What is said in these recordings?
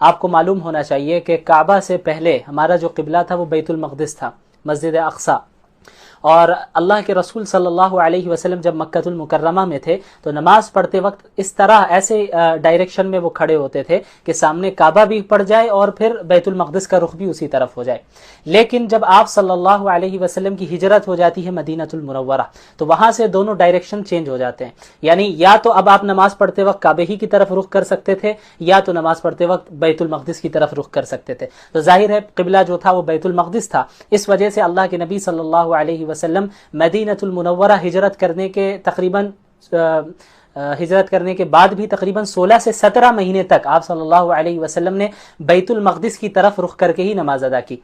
آپ کو معلوم ہونا چاہیے کہ کعبہ سے پہلے ہمارا جو قبلہ تھا وہ بیت المقدس تھا، مسجد اقصی، اور اللہ کے رسول صلی اللہ علیہ وسلم جب مکہ المکرمہ میں تھے تو نماز پڑھتے وقت اس طرح ایسے ڈائریکشن میں وہ کھڑے ہوتے تھے کہ سامنے کعبہ بھی پڑ جائے اور پھر بیت المقدس کا رخ بھی اسی طرف ہو جائے۔ لیکن جب آپ صلی اللہ علیہ وسلم کی ہجرت ہو جاتی ہے مدینہ المنورہ تو وہاں سے دونوں ڈائریکشن چینج ہو جاتے ہیں، یعنی یا تو اب آپ نماز پڑھتے وقت کعبے ہی کی طرف رخ کر سکتے تھے یا تو نماز پڑھتے وقت بیت المقدس کی طرف رخ کر سکتے تھے۔ تو ظاہر ہے قبلہ جو تھا وہ بیت المقدس تھا، اس وجہ سے اللہ کے نبی صلی اللہ علیہ وسلم مدینہ المنورہ ہجرت کرنے کے بعد بھی تقریباً 16 سے 17 مہینے تک آپ صلی اللہ علیہ وسلم نے بیت المقدس کی طرف رخ کر کے ہی نماز ادا کی۔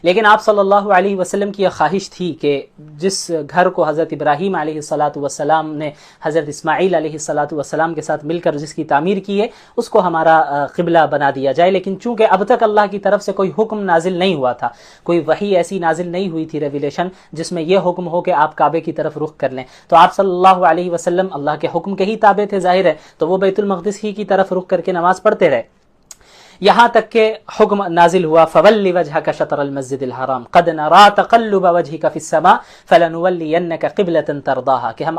لیکن آپ صلی اللہ علیہ وسلم کی یہ خواہش تھی کہ جس گھر کو حضرت ابراہیم علیہ الصلاۃ والسلام نے حضرت اسماعیل علیہ الصلاۃ والسلام کے ساتھ مل کر جس کی تعمیر کی ہے اس کو ہمارا قبلہ بنا دیا جائے، لیکن چونکہ اب تک اللہ کی طرف سے کوئی حکم نازل نہیں ہوا تھا، کوئی وحی ایسی نازل نہیں ہوئی تھی ریویلیشن جس میں یہ حکم ہو کہ آپ کعبے کی طرف رخ کر لیں، تو آپ صلی اللہ علیہ وسلم اللہ کے حکم کے ہی تابع تھے ظاہر ہے، تو وہ بیت المقدس ہی کی طرف رخ کر کے نماز پڑھتے رہے، یہاں تک کہ حکم نازل ہوا فَوَلِّ وَجْهَكَ شَطْرَ الْمَسْجِدِ الْحَرَامِ قَدْ نَرَىٰ تَقَلُّبَ وَجْهِكَ فِي السَّمَاءِ فَلَنُوَلِّيَنَّكَ قِبْلَةً تَرْضَاهَا کہ ہم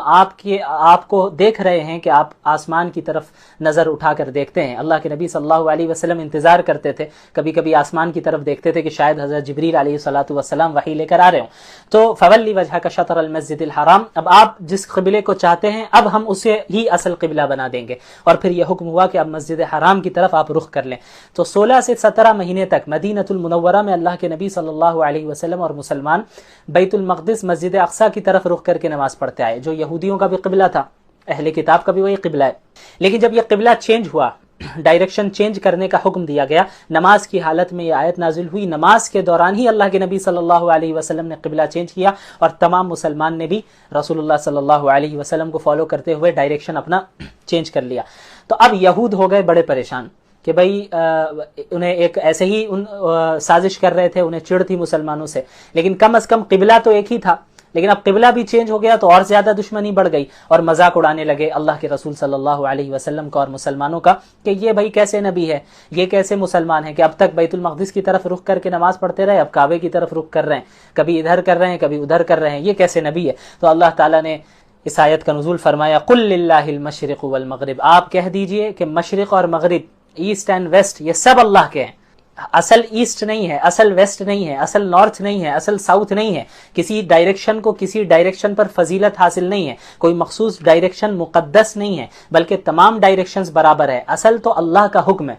آپ کو دیکھ رہے ہیں کہ آپ آسمان کی طرف نظر اٹھا کر دیکھتے ہیں۔ اللہ کے نبی صلی اللہ علیہ وسلم انتظار کرتے تھے، کبھی کبھی آسمان کی طرف دیکھتے تھے کہ شاید حضرت جبریل علیہ الصلاۃ والسلام وحی لے کر آ رہے ہوں، تو فَوَلِّ وَجْهَكَ شَطْرَ الْمَسْجِدِ الْحَرَامِ اب آپ جس قبلے کو چاہتے ہیں اب ہم اسے ہی اصل قبلہ بنا دیں گے، اور پھر یہ حکم ہوا کہ اب مسجد حرام کی طرف آپ رخ کر لیں۔ تو 16 سے 17 مہینے تک مدینہ المنورہ میں اللہ کے نبی صلی اللہ علیہ وسلم اور مسلمان بیت المقدس مسجد اقصی کی طرف رخ کر کے نماز پڑھتے آئے، جو یہودیوں کا بھی قبلہ تھا، اہل کتاب کا بھی وہی قبلہ ہے۔ لیکن جب یہ قبلہ چینج ہوا، ڈائریکشن چینج کرنے کا حکم دیا گیا، نماز کی حالت میں یہ آیت نازل ہوئی، نماز کے دوران ہی اللہ کے نبی صلی اللہ علیہ وسلم نے قبلہ چینج کیا اور تمام مسلمان نے بھی رسول اللہ صلی اللہ علیہ وسلم کو فالو کرتے ہوئے ڈائریکشن اپنا چینج کر لیا۔ تو اب یہود ہو گئے بڑے پریشان کہ بھئی انہیں ایک ایسے ہی سازش کر رہے تھے، انہیں چڑ تھی مسلمانوں سے، لیکن کم از کم قبلہ تو ایک ہی تھا، لیکن اب قبلہ بھی چینج ہو گیا تو اور زیادہ دشمنی بڑھ گئی، اور مذاق اڑانے لگے اللہ کے رسول صلی اللہ علیہ وسلم کا اور مسلمانوں کا کہ یہ بھائی کیسے نبی ہے، یہ کیسے مسلمان ہے کہ اب تک بیت المقدس کی طرف رخ کر کے نماز پڑھتے رہے، اب کعبے کی طرف رخ کر رہے ہیں، کبھی ادھر کر رہے ہیں کبھی ادھر کر رہے ہیں، یہ کیسے نبی ہے؟ تو اللہ تعالیٰ نے اس آیت کا نزول فرمایا قل للہ المشرق والمغرب، آپ کہہ دیجئے کہ مشرق اور مغرب، ایسٹ اینڈ ویسٹ، یہ سب اللہ کے ہیں، اصل ایسٹ نہیں ہے، اصل ویسٹ نہیں ہے، اصل نارتھ نہیں ہے، اصل ساؤتھ نہیں ہے، کسی ڈائریکشن کو کسی ڈائریکشن پر فضیلت حاصل نہیں ہے، کوئی مخصوص ڈائریکشن مقدس نہیں ہے، بلکہ تمام ڈائریکشنز برابر ہے، اصل تو اللہ کا حکم ہے۔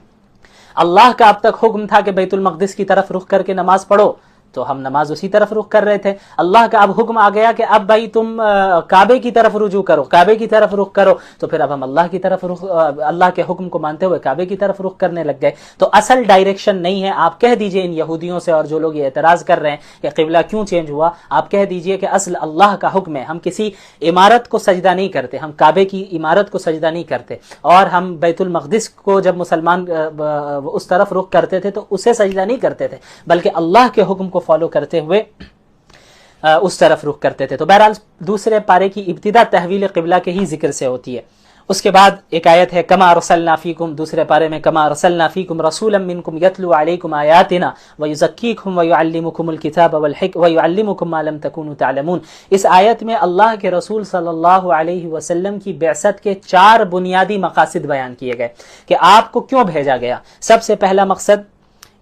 اللہ کا اب تک حکم تھا کہ بیت المقدس کی طرف رخ کر کے نماز پڑھو تو ہم نماز اسی طرف رخ کر رہے تھے، اللہ کا اب حکم آ گیا کہ اب بھائی تم کعبے کی طرف رجوع کرو، کعبے کی طرف رخ کرو، تو پھر اب ہم اللہ کی طرف اللہ کے حکم کو مانتے ہوئے کعبے کی طرف رخ کرنے لگ گئے۔ تو اصل ڈائریکشن نہیں ہے، آپ کہہ دیجئے ان یہودیوں سے اور جو لوگ یہ اعتراض کر رہے ہیں کہ قبلہ کیوں چینج ہوا، آپ کہہ دیجئے کہ اصل اللہ کا حکم ہے، ہم کسی عمارت کو سجدہ نہیں کرتے، ہم کعبے کی عمارت کو سجدہ نہیں کرتے، اور ہم بیت المقدس کو جب مسلمان اس طرف رخ کرتے تھے تو اسے سجدہ نہیں کرتے تھے، بلکہ اللہ کے حکم کو فالو کرتے ہوئے اس طرف رخ کرتے تھے۔ تو بہرحال دوسرے پارے کی ابتدا تحویل قبلہ کے ہی ذکر سے ہوتی ہے۔ اس کے بعد ایک آیت ہے کما ارسلنا فیکم، دوسرے پارے میں کما ارسلنا فیکم رسولا منکم یتلو علیکم آیاتنا ویزکیکم ویعلمکم الکتاب والحکمہ ویعلمکم ما لم تکونوا تعلمون۔ اس آیت میں اللہ کے رسول صلی اللہ علیہ وسلم کی بعثت کے 4 بنیادی مقاصد بیان کیے گئے کہ آپ کو کیوں بھیجا گیا۔ سب سے پہلا مقصد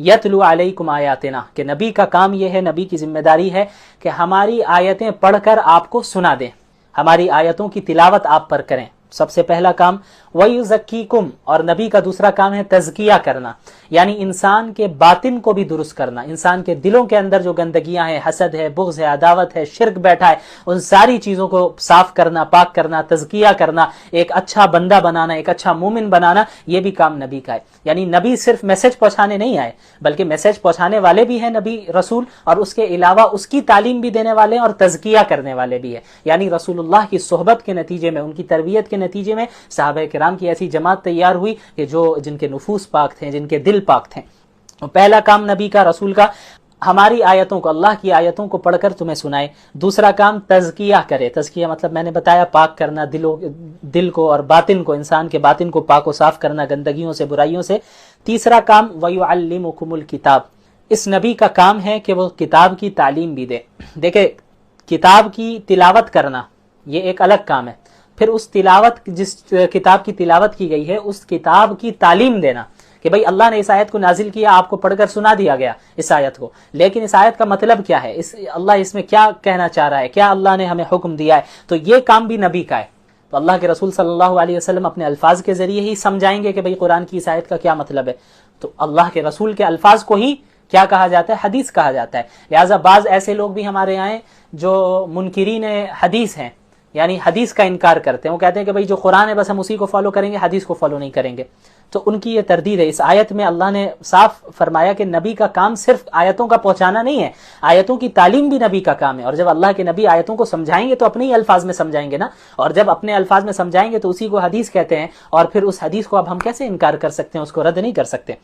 یتلو علیکم آیاتنا، کہ نبی کا کام یہ ہے، نبی کی ذمہ داری ہے کہ ہماری آیتیں پڑھ کر آپ کو سنا دیں، ہماری آیتوں کی تلاوت آپ پر کریں، سب سے پہلا کام۔ وَيُزَكِّيكُمْ، اور نبی کا دوسرا کام ہے تزکیہ کرنا، یعنی انسان کے باطن کو بھی درست کرنا، انسان کے دلوں کے اندر جو گندگیاں ہیں، حسد ہے، بغض ہے، عداوت ہے، شرک بیٹھا ہے، ان ساری چیزوں کو صاف کرنا، پاک کرنا، تزکیہ کرنا، ایک اچھا بندہ بنانا، ایک اچھا مومن بنانا، یہ بھی کام نبی کا ہے۔ یعنی نبی صرف میسج پہنچانے نہیں آئے، بلکہ میسج پہنچانے والے بھی ہیں نبی رسول، اور اس کے علاوہ اس کی تعلیم بھی دینے والے ہیں اور تزکیہ کرنے والے بھی ہیں۔ یعنی رسول اللہ کی صحبت کے نتیجے میں، ان کی تربیت کے نتیجے میں صحابہ کرام کی ایسی جماعت تیار ہوئی کہ جن کے نفوس پاک تھے، جن کے دل پاک تھے۔ پہلا کام نبی کا، رسول کا، ہماری آیتوں کو، اللہ کی آیتوں کو پڑھ کر تمہیں سنائے۔ دوسرا کام تزکیہ کرے، تزکیہ مطلب میں نے بتایا پاک کرنا، دل کو اور باطن کو، انسان کے باطن کو پاک و صاف کرنا گندگیوں سے، برائیوں سے۔ تیسرا کام وَيُعَلِّمُكُمُ الْكِتَابَ، اس نبی کا کام ہے کہ وہ کتاب کی تعلیم بھی دے۔ دیکھیں کتاب کی تلاوت کرنا یہ ایک الگ کام ہے، پھر اس تلاوت جس کتاب کی تلاوت کی گئی ہے اس کتاب کی تعلیم دینا کہ بھئی اللہ نے اس آیت کو نازل کیا، آپ کو پڑھ کر سنا دیا گیا اس آیت کو، لیکن اس آیت کا مطلب کیا ہے، اللہ اس میں کیا کہنا چاہ رہا ہے، کیا اللہ نے ہمیں حکم دیا ہے، تو یہ کام بھی نبی کا ہے۔ تو اللہ کے رسول صلی اللہ علیہ وسلم اپنے الفاظ کے ذریعے ہی سمجھائیں گے کہ بھئی قرآن کی اس آیت کا کیا مطلب ہے، تو اللہ کے رسول کے الفاظ کو ہی کیا کہا جاتا ہے، حدیث کہا جاتا ہے۔ لہٰذا بعض ایسے لوگ بھی ہمارے یہاں ہیں جو منکرین حدیث ہیں، یعنی حدیث کا انکار کرتے ہیں، وہ کہتے ہیں کہ بھئی جو قرآن ہے بس ہم اسی کو فالو کریں گے، حدیث کو فالو نہیں کریں گے، تو ان کی یہ تردید ہے۔ اس آیت میں اللہ نے صاف فرمایا کہ نبی کا کام صرف آیتوں کا پہنچانا نہیں ہے، آیتوں کی تعلیم بھی نبی کا کام ہے، اور جب اللہ کے نبی آیتوں کو سمجھائیں گے تو اپنے ہی الفاظ میں سمجھائیں گے نا، اور جب اپنے الفاظ میں سمجھائیں گے تو اسی کو حدیث کہتے ہیں، اور پھر اس حدیث کو اب ہم کیسے انکار کر سکتے ہیں، اس کو رد نہیں کر سکتے۔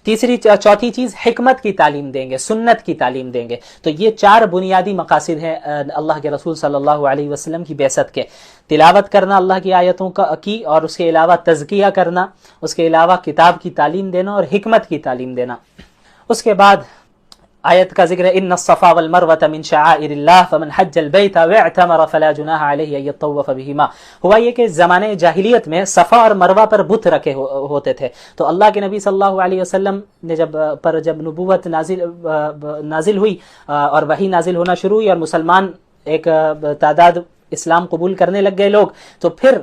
چوتھی چیز حکمت کی تعلیم دیں گے، سنت کی تعلیم دیں گے۔ تو یہ چار بنیادی مقاصد ہیں اللہ کے رسول صلی اللہ علیہ وسلم کی بعثت کے: تلاوت کرنا اللہ کی آیتوں کی، اور اس کے علاوہ تزکیہ کرنا، اس کے علاوہ کتاب کی تعلیم دینا اور حکمت کی تعلیم دینا۔ اس کے بعد آیت کا ذکر ہے ان الصفا والمروۃ من شعائر اللہ فمن حج البیت واعتمر فلا جناح علیہ ان یطوف بہما۔ ہوا یہ کہ زمانے جاہلیت میں صفا اور مروہ پر بت رکھے ہوتے تھے، تو اللہ کے نبی صلی اللہ علیہ وسلم نے جب نبوت نازل ہوئی اور وحی نازل ہونا شروع ہوئی اور مسلمان ایک تعداد اسلام قبول کرنے لگ گئے لوگ، تو پھر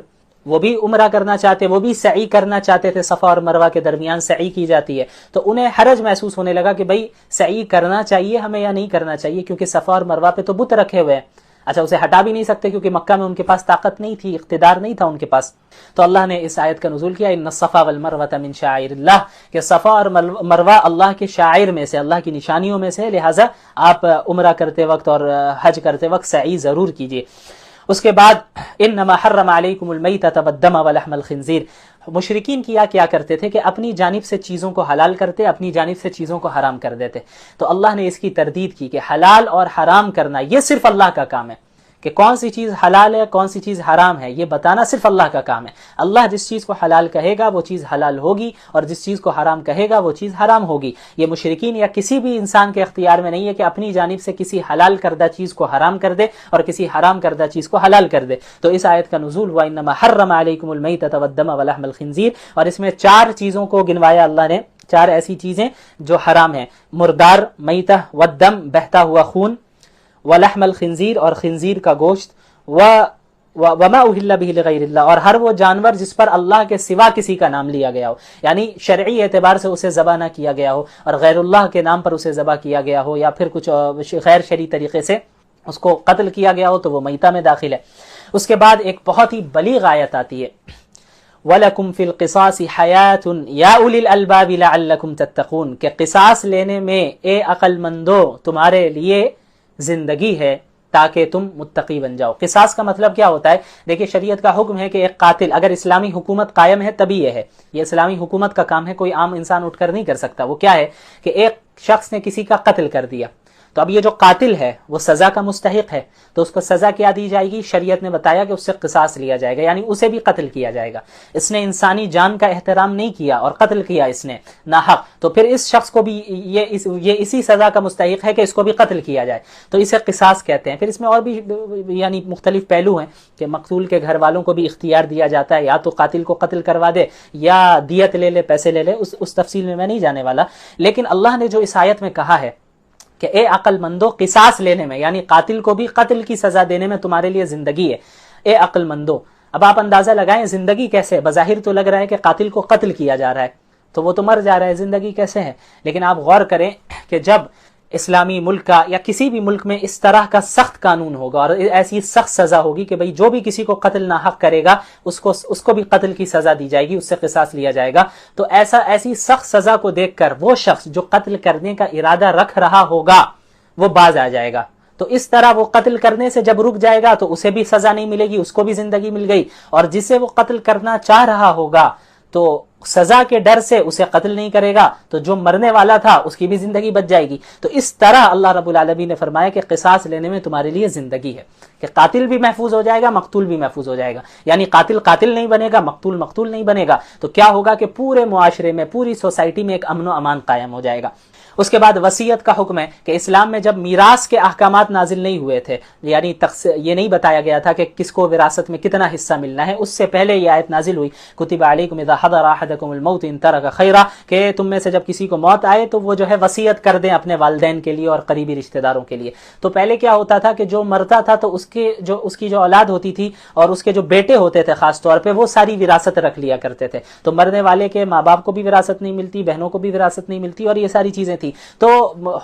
وہ بھی عمرہ کرنا چاہتے، وہ بھی سعی کرنا چاہتے تھے، صفا اور مروہ کے درمیان سعی کی جاتی ہے، تو انہیں حرج محسوس ہونے لگا کہ بھئی سعی کرنا چاہیے ہمیں یا نہیں کرنا چاہیے، کیونکہ صفا اور مروہ پہ تو بت رکھے ہوئے ہیں، اچھا اسے ہٹا بھی نہیں سکتے کیونکہ مکہ میں ان کے پاس طاقت نہیں تھی، اقتدار نہیں تھا ان کے پاس، تو اللہ نے اس آیت کا نزول کیا ان الصفا والمروۃ من شعائر اللہ، کہ صفا اور مروہ اللہ کے شاعر میں سے، اللہ کی نشانیوں میں سے، لہٰذا آپ عمرہ کرتے وقت اور حج کرتے وقت سعی ضرور کیجیے۔ اس کے بعد انما حرم علیکم المیتۃ والدم ولحم الخنزیر، مشرکین کیا کرتے تھے کہ اپنی جانب سے چیزوں کو حلال کرتے، اپنی جانب سے چیزوں کو حرام کر دیتے، تو اللہ نے اس کی تردید کی کہ حلال اور حرام کرنا یہ صرف اللہ کا کام ہے، کہ کون سی چیز حلال ہے کون سی چیز حرام ہے یہ بتانا صرف اللہ کا کام ہے۔ اللہ جس چیز کو حلال کہے گا وہ چیز حلال ہوگی، اور جس چیز کو حرام کہے گا وہ چیز حرام ہوگی۔ یہ مشرکین یا کسی بھی انسان کے اختیار میں نہیں ہے کہ اپنی جانب سے کسی حلال کردہ چیز کو حرام کر دے اور کسی حرام کردہ چیز کو حلال کر دے۔ تو اس آیت کا نزول ہوا انما حرم علیکم المیتۃ والدم ولحم الخنزیر، اور اس میں چار چیزوں کو گنوایا اللہ نے، چار ایسی چیزیں جو حرام ہیں: مردار، میتہ، والدم بہتا ہوا خون، ولحم الخنزیر اور خنزیر کا گوشت، وما اہل بہ لغیر اللہ، اور ہر وہ جانور جس پر اللہ کے سوا کسی کا نام لیا گیا ہو، یعنی شرعی اعتبار سے اسے ذبح نہ کیا گیا ہو اور غیر اللہ کے نام پر اسے ذبح کیا گیا ہو، یا پھر کچھ غیر شرعی طریقے سے اس کو قتل کیا گیا ہو، تو وہ میتہ میں داخل ہے۔ اس کے بعد ایک بہت ہی بلیغ آیت آتی ہے وَلَكُمْ فِي الْقِصَاصِ حَيَاةٌ يَا أُولِي الْأَلْبَابِ لَعَلَّكُمْ تَتَّقُونَ، کہ قصاص لینے میں اے عقل مندو تمہارے لیے زندگی ہے تاکہ تم متقی بن جاؤ۔ قصاص کا مطلب کیا ہوتا ہے؟ دیکھیں شریعت کا حکم ہے کہ ایک قاتل، اگر اسلامی حکومت قائم ہے تبھی یہ ہے، یہ اسلامی حکومت کا کام ہے، کوئی عام انسان اٹھ کر نہیں کر سکتا۔ وہ کیا ہے کہ ایک شخص نے کسی کا قتل کر دیا، تو اب یہ جو قاتل ہے وہ سزا کا مستحق ہے، تو اس کو سزا کیا دی جائے گی؟ شریعت نے بتایا کہ اس سے قصاص لیا جائے گا، یعنی اسے بھی قتل کیا جائے گا۔ اس نے انسانی جان کا احترام نہیں کیا اور قتل کیا اس نے ناحق، تو پھر اس شخص کو بھی یہ اسی سزا کا مستحق ہے کہ اس کو بھی قتل کیا جائے، تو اسے قصاص کہتے ہیں۔ پھر اس میں اور بھی یعنی مختلف پہلو ہیں کہ مقتول کے گھر والوں کو بھی اختیار دیا جاتا ہے، یا تو قاتل کو قتل کروا دے یا دیت لے لے، پیسے لے لے، اس تفصیل میں نہیں جانے والا، لیکن اللہ نے جو اس آیت میں کہا ہے کہ اے عقل مندو قصاص لینے میں، یعنی قاتل کو بھی قتل کی سزا دینے میں تمہارے لیے زندگی ہے، اے عقل مندو۔ اب آپ اندازہ لگائیں زندگی کیسے؟ بظاہر تو لگ رہا ہے کہ قاتل کو قتل کیا جا رہا ہے تو وہ تو مر جا رہا ہے، زندگی کیسے ہے؟ لیکن آپ غور کریں کہ جب اسلامی ملک کا یا کسی بھی ملک میں اس طرح کا سخت قانون ہوگا اور ایسی سخت سزا ہوگی کہ بھئی جو بھی کسی کو قتل ناحق کرے گا اس کو بھی قتل کی سزا دی جائے گی، اس سے قصاص لیا جائے گا، تو ایسی سخت سزا کو دیکھ کر وہ شخص جو قتل کرنے کا ارادہ رکھ رہا ہوگا وہ باز آ جائے گا۔ تو اس طرح وہ قتل کرنے سے جب رک جائے گا تو اسے بھی سزا نہیں ملے گی، اس کو بھی زندگی مل گئی، اور جسے وہ قتل کرنا چاہ رہا ہوگا تو سزا کے ڈر سے اسے قتل نہیں کرے گا تو جو مرنے والا تھا اس کی بھی زندگی بچ جائے گی. تو اس طرح اللہ رب العالمین نے فرمایا کہ قصاص لینے میں تمہارے لیے زندگی ہے، کہ قاتل بھی محفوظ ہو جائے گا، مقتول بھی محفوظ ہو جائے گا. یعنی قاتل قاتل نہیں بنے گا، مقتول مقتول نہیں بنے گا. تو کیا ہوگا کہ پورے معاشرے میں، پوری سوسائٹی میں ایک امن و امان قائم ہو جائے گا. اس کے بعد وصیت کا حکم ہے کہ اسلام میں جب میراث کے احکامات نازل نہیں ہوئے تھے، یعنی یہ نہیں بتایا گیا تھا کہ کس کو وراثت میں کتنا حصہ ملنا ہے، اس سے پہلے یہ آیت نازل ہوئی کتب علیکم اذا حضر احدکم الموت ان ترک خیرا، کہ تم میں سے جب کسی کو موت آئے تو وہ جو ہے وصیت کر دیں اپنے والدین کے لیے اور قریبی رشتہ داروں کے لیے. تو پہلے کیا ہوتا تھا کہ جو مرتا تھا تو اس کی جو اولاد ہوتی تھی اور اس کے جو بیٹے ہوتے تھے خاص طور پہ، وہ ساری وراثت رکھ لیا کرتے تھے. تو مرنے والے کے ماں باپ کو بھی وراثت نہیں ملتی، بہنوں کو بھی وراثت نہیں ملتی، اور یہ ساری چیزیں تھیں. تو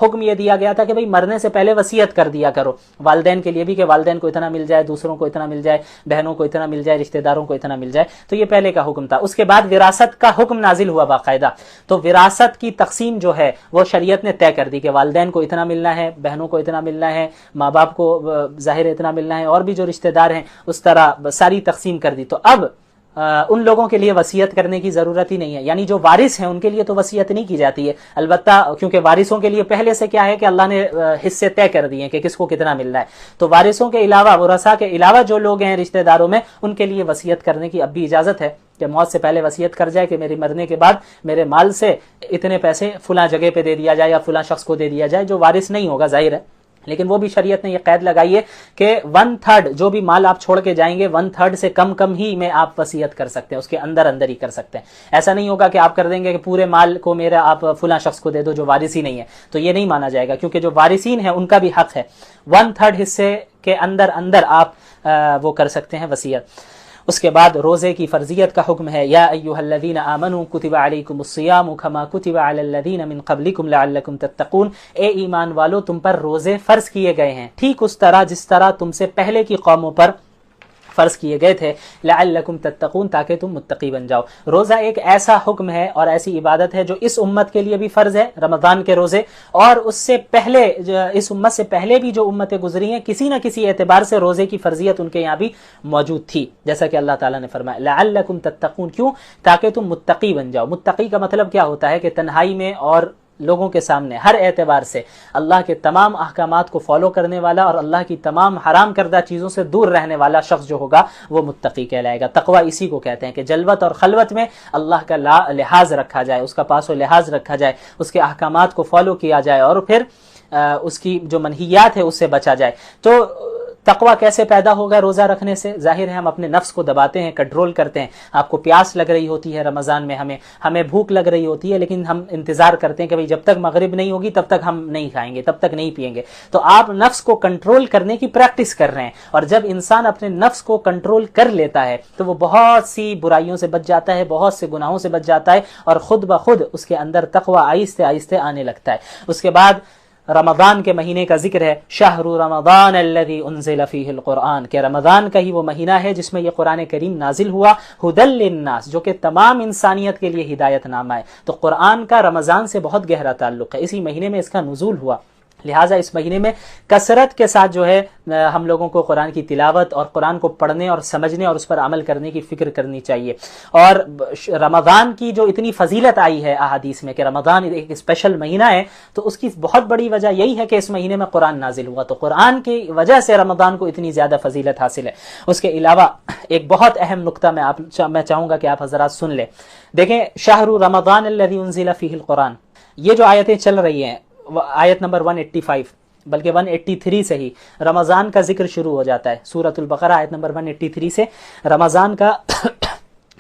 حکم یہ دیا گیا تھا کہ بھئی مرنے سے پہلے وصیت کر دیا کرو، والدین کے لیے بھی کہ والدین کو اتنا مل جائے، دوسروں کو اتنا مل جائے، بہنوں کو اتنا مل جائے، رشتہ داروں کو اتنا مل جائے. تو یہ پہلے کا حکم تھا. اس کے بعد وراثت کا حکم نازل ہوا باقاعدہ. تو وراثت کی تقسیم جو ہے وہ شریعت نے طے کر دی کہ والدین کو اتنا ملنا ہے، بہنوں کو اتنا ملنا ہے، ماں باپ کو ظاہر اتنا ملنا ہے، اور بھی جو رشتہ دار ہیں اس طرح ساری تقسیم کر دی. تو اب ان لوگوں کے لیے وصیت کرنے کی ضرورت ہی نہیں ہے. یعنی جو وارث ہیں ان کے لیے تو وصیت نہیں کی جاتی ہے، البتہ کیونکہ وارثوں کے لیے پہلے سے کیا ہے کہ اللہ نے حصے طے کر دیے ہیں کہ کس کو کتنا ملنا ہے. تو وارثوں کے علاوہ، ورثاء کے علاوہ جو لوگ ہیں رشتہ داروں میں، ان کے لیے وصیت کرنے کی اب بھی اجازت ہے کہ موت سے پہلے وصیت کر جائے کہ میری مرنے کے بعد میرے مال سے اتنے پیسے فلاں جگہ پہ دے دیا جائے یا فلاں شخص کو دے دیا جائے. جو وارث نہیں ہوگا ظاہر ہے، لیکن وہ بھی شریعت نے یہ قید لگائی ہے کہ 1/3 جو بھی مال آپ چھوڑ کے جائیں گے 1/3 سے کم ہی میں آپ وصیت کر سکتے ہیں، اس کے اندر ہی کر سکتے ہیں. ایسا نہیں ہوگا کہ آپ کر دیں گے کہ پورے مال کو میرا آپ فلاں شخص کو دے دو جو وارث ہی نہیں ہے، تو یہ نہیں مانا جائے گا، کیونکہ جو وارثین ہیں ان کا بھی حق ہے. 1/3 حصے کے اندر آپ وہ کر سکتے ہیں وصیت. اس کے بعد روزے کی فرضیت کا حکم ہے. یا ایھا الذین آمنوا کتب علیکم الصیام کما کتب علی الذین من قبلکم لعلکم تتقون، اے ایمان والو تم پر روزے فرض کیے گئے ہیں ٹھیک اس طرح جس طرح تم سے پہلے کی قوموں پر فرض کیے گئے تھے، لعلکم تتقون تاکہ تم متقی بن جاؤ. روزہ ایک ایسا حکم ہے اور ایسی عبادت ہے جو اس امت کے لیے بھی فرض ہے، رمضان کے روزے، اور اس سے پہلے اس امت سے پہلے بھی جو امتیں گزری ہیں کسی نہ کسی اعتبار سے روزے کی فرضیت ان کے یہاں بھی موجود تھی، جیسا کہ اللہ تعالیٰ نے فرمایا لعلکم تتقون. کیوں؟ تاکہ تم متقی بن جاؤ. متقی کا مطلب کیا ہوتا ہے کہ تنہائی میں اور لوگوں کے سامنے ہر اعتبار سے اللہ کے تمام احکامات کو فالو کرنے والا اور اللہ کی تمام حرام کردہ چیزوں سے دور رہنے والا شخص جو ہوگا وہ متقی کہلائے گا. تقوی اسی کو کہتے ہیں کہ جلوت اور خلوت میں اللہ کا لحاظ رکھا جائے، اس کا پاس و لحاظ رکھا جائے، اس کے احکامات کو فالو کیا جائے اور پھر اس کی جو منہیات ہے اس سے بچا جائے. تو تقوی کیسے پیدا ہوگا روزہ رکھنے سے؟ ظاہر ہے ہم اپنے نفس کو دباتے ہیں، کنٹرول کرتے ہیں. آپ کو پیاس لگ رہی ہوتی ہے رمضان میں، ہمیں بھوک لگ رہی ہوتی ہے، لیکن ہم انتظار کرتے ہیں کہ جب تک مغرب نہیں ہوگی تب تک ہم نہیں کھائیں گے، تب تک نہیں پیئیں گے. تو آپ نفس کو کنٹرول کرنے کی پریکٹس کر رہے ہیں، اور جب انسان اپنے نفس کو کنٹرول کر لیتا ہے تو وہ بہت سی برائیوں سے بچ جاتا ہے، بہت سے گناہوں سے بچ جاتا ہے، اور خود بخود اس کے اندر تقوی آہستہ آہستہ آنے لگتا ہے. اس کے بعد رمضان کے مہینے کا ذکر ہے، شہر رمضان الذی انزل فیہ القرآن، کہ رمضان کا ہی وہ مہینہ ہے جس میں یہ قرآن کریم نازل ہوا، ھدی للناس، جو کہ تمام انسانیت کے لیے ہدایت نامہ ہے. تو قرآن کا رمضان سے بہت گہرا تعلق ہے، اسی مہینے میں اس کا نزول ہوا. لہٰذا اس مہینے میں کثرت کے ساتھ جو ہے ہم لوگوں کو قرآن کی تلاوت اور قرآن کو پڑھنے اور سمجھنے اور اس پر عمل کرنے کی فکر کرنی چاہیے. اور رمضان کی جو اتنی فضیلت آئی ہے احادیث میں کہ رمضان ایک اسپیشل مہینہ ہے، تو اس کی بہت بڑی وجہ یہی ہے کہ اس مہینے میں قرآن نازل ہوا. تو قرآن کی وجہ سے رمضان کو اتنی زیادہ فضیلت حاصل ہے. اس کے علاوہ ایک بہت اہم نقطہ میں چاہوں گا کہ آپ حضرات سن لیں. دیکھیں، شہر رمضان الذی انزل فیہ القرآن، یہ جو آیتیں چل رہی ہیں، آیت نمبر 185 بلکہ 183 سے ہی رمضان کا ذکر شروع ہو جاتا ہے. سورۃ البقرہ آیت نمبر 183 سے رمضان کا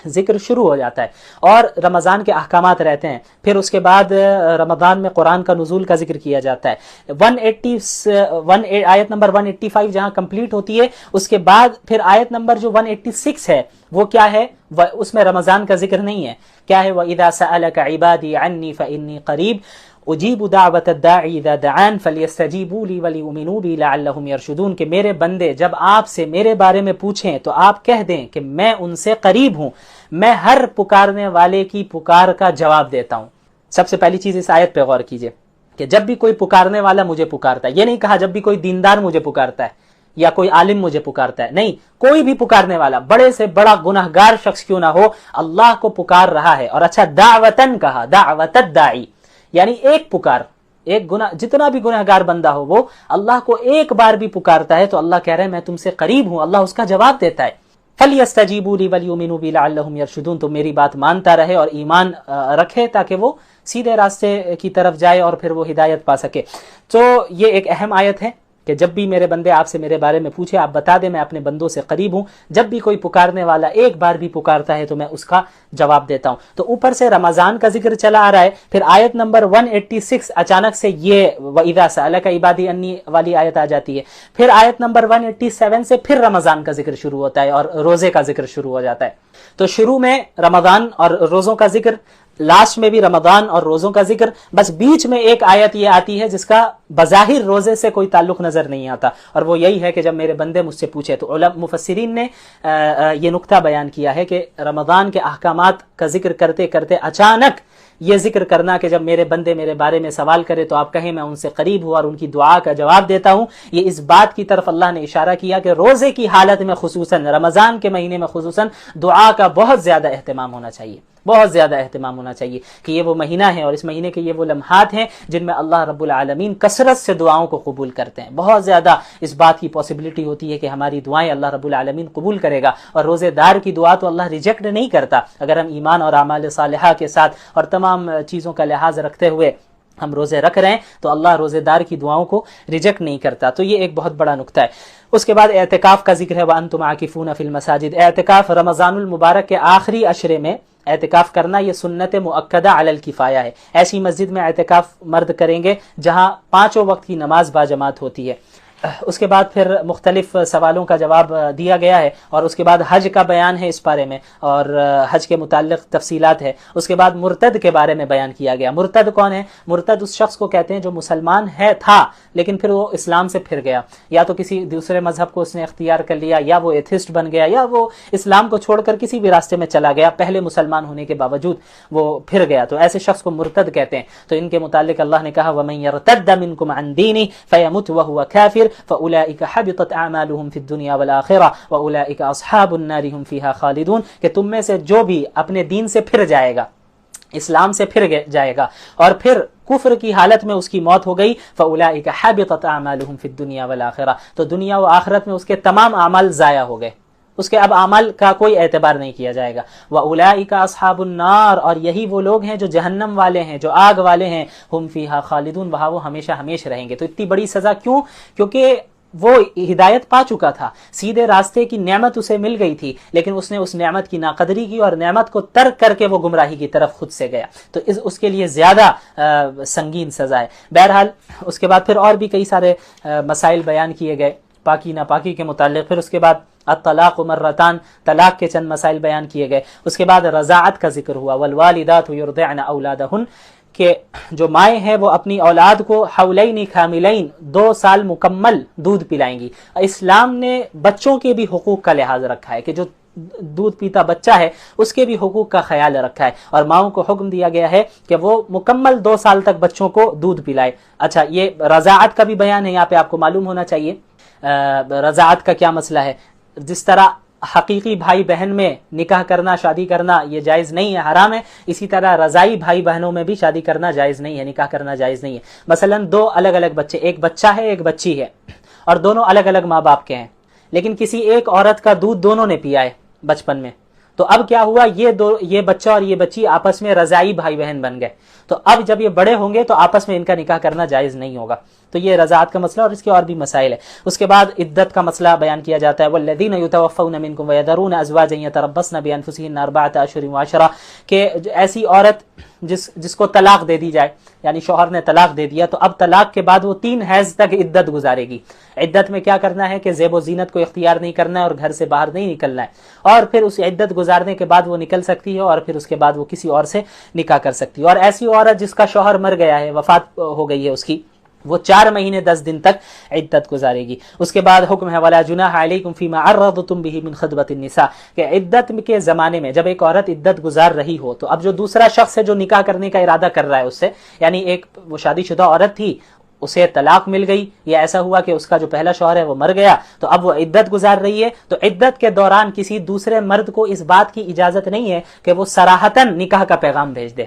ذکر شروع ہو جاتا ہے اور رمضان کے احکامات رہتے ہیں. پھر اس کے بعد رمضان میں قرآن کا نزول کا ذکر کیا جاتا ہے. آیت نمبر 185 جہاں کمپلیٹ ہوتی ہے، اس کے بعد پھر آیت نمبر جو 186 ہے وہ کیا ہے؟ اس میں رمضان کا ذکر نہیں ہے. کیا ہے؟ وَإِذَا سَأَلَكَ عِبَادِي عَنِّي فَإِنِّي قَرِيبٌ اجیب دعوت الداعی اذا دعان فلیستجیبوا لی ولیؤمنوا بی لعلہم یرشدون، کہ میرے بندے جب آپ سے میرے بارے میں پوچھیں تو آپ کہہ دیں کہ میں ان سے قریب ہوں، میں ہر پکارنے والے کی پکار کا جواب دیتا ہوں. سب سے پہلی چیز اس آیت پہ غور کیجئے کہ جب بھی کوئی پکارنے والا مجھے پکارتا ہے، یہ نہیں کہا جب بھی کوئی دیندار مجھے پکارتا ہے، یا کوئی عالم مجھے پکارتا ہے، نہیں، کوئی بھی پکارنے والا بڑے سے بڑا گنہگار شخص کیوں نہ ہو، اللہ کو پکار رہا ہے. اور اچھا دعوتن کہا، دعوت الداعی، یعنی ایک پکار، ایک گناہ، جتنا بھی گنہگار بندہ ہو وہ اللہ کو ایک بار بھی پکارتا ہے تو اللہ کہہ رہے ہیں میں تم سے قریب ہوں، اللہ اس کا جواب دیتا ہے. فَلْيَسْتَجِيبُوا لِي وَلْيُؤْمِنُوا بِي لَعَلَّهُمْ يَرْشُدُونَ، تو میری بات مانتا رہے اور ایمان رکھے تاکہ وہ سیدھے راستے کی طرف جائے اور پھر وہ ہدایت پا سکے. تو یہ ایک اہم آیت ہے کہ جب بھی میرے بندے آپ سے میرے بارے میں پوچھے آپ بتا دیں میں اپنے بندوں سے قریب ہوں، جب بھی کوئی پکارنے والا ایک بار بھی پکارتا ہے تو میں اس کا جواب دیتا ہوں. تو اوپر سے رمضان کا ذکر چلا آ رہا ہے، پھر آیت نمبر 186 اچانک سے یہ وَإِذَا سَأَلَكَ عِبَادِي أَنِّي والی آیت آ جاتی ہے. پھر آیت نمبر 187 سے پھر رمضان کا ذکر شروع ہوتا ہے اور روزے کا ذکر شروع ہو جاتا ہے. تو شروع میں رمضان اور روزوں کا ذکر، لاسٹ میں بھی رمضان اور روزوں کا ذکر، بس بیچ میں ایک آیت یہ آتی ہے جس کا بظاہر روزے سے کوئی تعلق نظر نہیں آتا، اور وہ یہی ہے کہ جب میرے بندے مجھ سے پوچھے. تو علماء مفسرین نے یہ نقطہ بیان کیا ہے کہ رمضان کے احکامات کا ذکر کرتے کرتے اچانک یہ ذکر کرنا کہ جب میرے بندے میرے بارے میں سوال کرے تو آپ کہیں میں ان سے قریب ہوں اور ان کی دعا کا جواب دیتا ہوں، یہ اس بات کی طرف اللہ نے اشارہ کیا کہ روزے کی حالت میں خصوصاً رمضان کے مہینے میں خصوصاً دعا کا بہت زیادہ اہتمام ہونا چاہیے، بہت زیادہ اہتمام ہونا چاہیے کہ یہ وہ مہینہ ہے اور اس مہینے کے یہ وہ لمحات ہیں جن میں اللہ رب العالمین کثرت سے دعاؤں کو قبول کرتے ہیں. بہت زیادہ اس بات کی پاسبلٹی ہوتی ہے کہ ہماری دعائیں اللہ رب العالمین قبول کرے گا، اور روزے دار کی دعا تو اللہ ریجیکٹ نہیں کرتا. اگر ہم ایمان اور اعمال صالحہ کے ساتھ اور تمام چیزوں کا لحاظ رکھتے ہوئے ہم روزے رکھ رہے ہیں تو اللہ روزے دار کی دعاؤں کو ریجیکٹ نہیں کرتا. تو یہ ایک بہت بڑا نقطہ ہے. اس کے بعد اعتکاف کا ذکر ہے، وَأَنْتُمْ عَاكِفُونَ فِي الْمَسَاجِدِ. اعتکاف رمضان المبارک کے آخری عشرے میں اعتکاف کرنا یہ سنت مؤکدہ علی الکفایہ ہے. ایسی مسجد میں اعتکاف مرد کریں گے جہاں پانچوں وقت کی نماز باجماعت ہوتی ہے. اس کے بعد پھر مختلف سوالوں کا جواب دیا گیا ہے، اور اس کے بعد حج کا بیان ہے اس بارے میں، اور حج کے متعلق تفصیلات ہے. اس کے بعد مرتد کے بارے میں بیان کیا گیا. مرتد کون ہے؟ مرتد اس شخص کو کہتے ہیں جو مسلمان تھا لیکن پھر وہ اسلام سے پھر گیا، یا تو کسی دوسرے مذہب کو اس نے اختیار کر لیا، یا وہ ایتھسٹ بن گیا، یا وہ اسلام کو چھوڑ کر کسی بھی راستے میں چلا گیا، پہلے مسلمان ہونے کے باوجود وہ پھر گیا، تو ایسے شخص کو مرتد کہتے ہیں. تو ان کے متعلق اللہ نے کہا وَمَن يَرْتَدَّ مِنْكُمْ عَنْ دِينِهِ فَيَمُتْ وَهُوَ كَافِرٌ فَأُولَئِكَ حَبِطَتْ أَعْمَالُهُمْ فِي الدُّنْيَا وَالْآخِرَةِ وَأُولَئِكَ أَصْحَابُ النَّارِ هُمْ فِيهَا خَالِدُونَ. کہ تم میں سے جو بھی اپنے دین سے پھر جائے گا، اسلام سے پھر جائے گا، اور پھر کفر کی حالت میں اس کی موت ہو گئی، فَأُولَئِكَ حَبِطَتْ أَعْمَالُهُم فِي الدُّنْيَا وَالْآخِرَةِ، تو دنیا و آخرت میں اس کے تمام اعمال ضائع ہو گئے، اس کے اب اعمال کا کوئی اعتبار نہیں کیا جائے گا. وَأُولَئِكَ أَصْحَابُ النَّارِ، اور یہی وہ لوگ ہیں جو جہنم والے ہیں، جو آگ والے ہیں، ہم فیہا خالدون، وہاں وہ ہمیشہ ہمیشہ رہیں گے. تو اتنی بڑی سزا کیوں؟ کیونکہ وہ ہدایت پا چکا تھا، سیدھے راستے کی نعمت اسے مل گئی تھی، لیکن اس نے اس نعمت کی ناقدری کی اور نعمت کو ترک کر کے وہ گمراہی کی طرف خود سے گیا، تو اس کے لیے زیادہ سنگین سزا ہے. بہرحال اس کے بعد پھر اور بھی کئی سارے مسائل بیان کیے گئے پاکی ناپاکی کے متعلق. پھر اس کے بعد الطلاق مرتان، طلاق کے چند مسائل بیان کیے گئے. اس کے بعد رضاعت کا ذکر ہوا، والوالدات یرضعن اولادہن، کہ جو مائیں ہیں وہ اپنی اولاد کو حولین کاملین 2 سال مکمل دودھ پلائیں گی. اسلام نے بچوں کے بھی حقوق کا لحاظ رکھا ہے کہ جو دودھ پیتا بچہ ہے اس کے بھی حقوق کا خیال رکھا ہے، اور ماؤں کو حکم دیا گیا ہے کہ وہ مکمل 2 سال تک بچوں کو دودھ پلائے. اچھا، یہ رضاعت کا بھی بیان ہے یہاں پہ، آپ کو معلوم ہونا چاہیے رضاعت کا کیا مسئلہ ہے. جس طرح حقیقی بھائی بہن میں نکاح کرنا، شادی کرنا یہ جائز نہیں ہے، حرام ہے، اسی طرح رضائی بھائی بہنوں میں بھی شادی کرنا جائز نہیں ہے، نکاح کرنا جائز نہیں ہے. مثلا 2 الگ الگ بچے، ایک بچہ ہے ایک بچی ہے، اور دونوں الگ الگ ماں باپ کے ہیں، لیکن کسی ایک عورت کا دودھ دونوں نے پیا ہے بچپن میں، تو اب کیا ہوا، یہ بچہ اور یہ بچی آپس میں رضائی بھائی بہن بن گئے، تو اب جب یہ بڑے ہوں گے تو آپس میں ان کا نکاح کرنا جائز نہیں ہوگا. تو یہ رضاعت کا مسئلہ، اور اس کے اور بھی مسائل ہے. اس کے بعد عدت کا مسئلہ بیان کیا جاتا ہے، والذین یتوفون منکم ویذرون ازواجا یتربصن بانفسہن 4 اشہر و10، کہ ایسی عورت جس کو طلاق دے دی جائے، یعنی شوہر نے طلاق دے دیا، تو اب طلاق کے بعد وہ 3 حیض تک عدت گزارے گی. عدت میں کیا کرنا ہے کہ زیب و زینت کو اختیار نہیں کرنا ہے اور گھر سے باہر نہیں نکلنا ہے، اور پھر اس عدت گزارنے کے بعد وہ نکل سکتی ہے، اور پھر اس کے بعد وہ کسی اور سے نکاح کر سکتی ہے. اور ایسی عورت جس کا شوہر مر گیا ہے، وفات ہو گئی ہے اس کی، وہ 4 مہینے 10 دن تک عدت گزارے گی. اس کے بعد حکم ہے ولا جناح علیکم فیما عرضتم به من خطبۃ النساء، کہ عدت کے زمانے میں جب ایک عورت عدت گزار رہی ہو، تو اب جو دوسرا شخص ہے جو نکاح کرنے کا ارادہ کر رہا ہے اس سے، یعنی ایک وہ شادی شدہ عورت تھی، اسے طلاق مل گئی یا ایسا ہوا کہ اس کا جو پہلا شوہر ہے وہ مر گیا تو اب وہ عدت گزار رہی ہے، تو عدت کے دوران کسی دوسرے مرد کو اس بات کی اجازت نہیں ہے کہ وہ صراحتاً نکاح کا پیغام بھیج دے۔